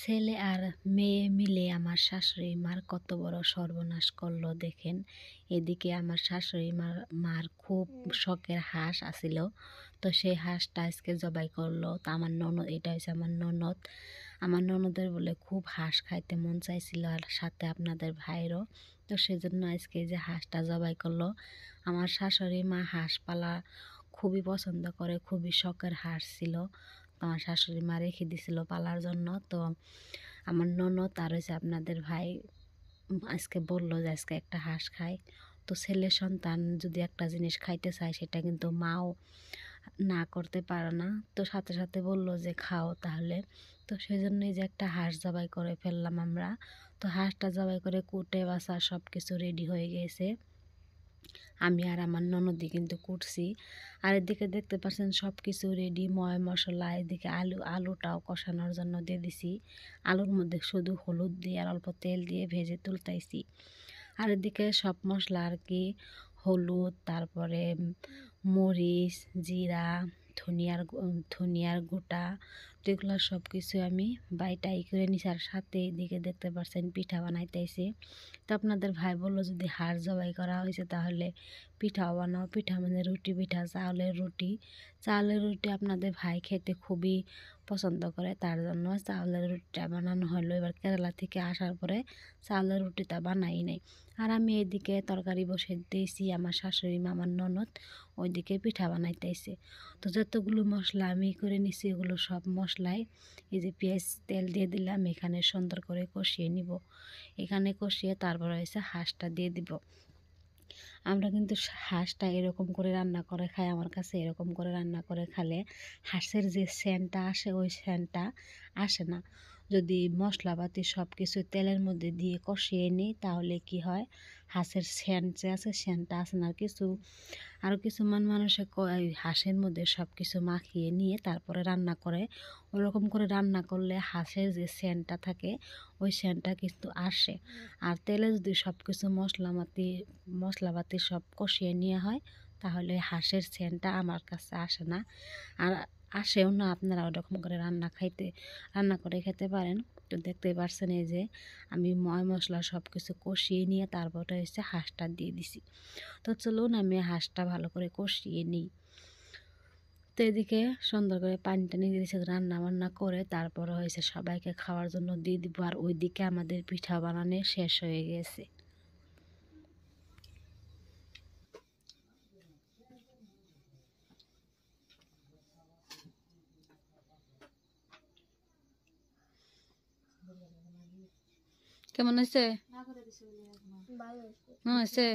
ছেলে আর মেয়ে মিলে আমার শাশুড়ি মার কত বড় সর্বনাশ করলো দেখেন। এদিকে আমার শাশুড়ি মার খুব শখের হাঁস আছিল, তো সেই হাঁসটা আজকে জবাই করলো। তো আমার ননদ, এটা হচ্ছে আমার ননদের বলে খুব হাঁস খাইতে মন চাইছিল, আর সাথে আপনাদের ভাইয়েরও। তো সেজন্য আজকে যে হাঁসটা জবাই করলো। আমার শাশুড়ি মা হাঁস পালা খুবই পছন্দ করে, খুবই শখের হাঁস ছিল। আমার শাশুড়ি মা রেখে দিছিল পালার জন্য। তো আমার ননদ আর হচ্ছে আপনাদের ভাই আজকে বললো যে আজকে একটা হাঁস খায়। তো ছেলে সন্তান যদি একটা জিনিস খাইতে চায় সেটা কিন্তু মাও না করতে পারে না। তো সাথে সাথে বললো যে খাও তাহলে। তো সেই জন্যই যে একটা হাঁস জবাই করে ফেললাম আমরা। তো হাঁসটা জবাই করে কুটে বাছা সব কিছু রেডি হয়ে গেছে। আমি আর আমার ননদি কিন্তু কুটছি। আর এদিকে দেখতে পাচ্ছেন সব কিছু রেডি, ময় মশলা। এদিকে আলুটাও কষানোর জন্য দিয়ে দিছি। আলুর মধ্যে শুধু হলুদ দিয়ে আর অল্প তেল দিয়ে ভেজে তুলতাইছি। আর এদিকে সব মশলা আর কি, হলুদ, তারপরে মরিচ, জিরা, ধনিয়ার গোটা, যেগুলো সব কিছু আমি বাইটাই করে নিছি। আর সাথে এদিকে দেখতে পাচ্ছেন পিঠা বানাইতেছি। তো আপনাদের ভাই বললো যদি হাড় জবাই করা হয়েছে তাহলে পিঠাও বানাও। পিঠা মানে রুটি পিঠা, চাউলের রুটি আপনাদের ভাই খেতে খুবই পছন্দ করে, তার জন্য চাউলের রুটিটা বানানো হলো। এবার কেরালা থেকে আসার পরে চাউলের রুটিটা বানাই নাই। আর আমি এদিকে তরকারি বসে দিয়েছি, আমার শাশুড়ি মা আমার ননদ ওইদিকে পিঠা বানাইতেছে। তো যতগুলো মশলা আমি করে নিছি এগুলো সব মশলাই এই যে পেঁয়াজ তেল দিয়ে দিলাম, এখানে সুন্দর করে কষিয়ে নিব। এখানে কষিয়ে তারপরে হয়েছে হাঁসটা দিয়ে দিব। আমরা কিন্তু হাঁসটা এরকম করে রান্না করে খাই, আমার কাছে এরকম করে রান্না করে খেলে হাঁসের যে সেন্টটা আসে ওই সেন্টটা আসে না। যদি মশলাপাতি সব কিছু তেলের মধ্যে দিয়ে কষিয়ে নিই তাহলে কি হয়, হাঁসের সেন্ট যে আছে সেন্টটা আসে না। আরও কিছুমান মানুষে হাঁসের মধ্যে সব কিছু মাখিয়ে নিয়ে তারপরে রান্না করে। ওরকম করে রান্না করলে হাঁসের যে সেন্টটা থাকে ওই সেন্টটা কিন্তু আসে। আর তেলে যদি সব কিছু মশলাপাতি সব কষিয়ে নেওয়া হয় তাহলে হাঁসের সেন্টটা আমার কাছে আসে না, আর আসেও না। আপনারা ওরকম করে রান্না করে খেতে পারেন। তো দেখতেই পারছেন এই যে আমি ময় মশলা সব কিছু কষিয়ে নিয়ে তারপরে হচ্ছে হাঁসটা দিয়ে দিছি। তো চলুন আমি হাঁসটা ভালো করে কষিয়ে নিই। তো এদিকে সুন্দর করে পানি টানি দিয়েছে, রান্না বান্না করে তারপরে হয়েছে সবাইকে খাওয়ার জন্য দিয়ে দিব। আর ওইদিকে আমাদের পিঠা বানানো শেষ হয়ে গেছে। কেমন হয়েছে? হয়েছে।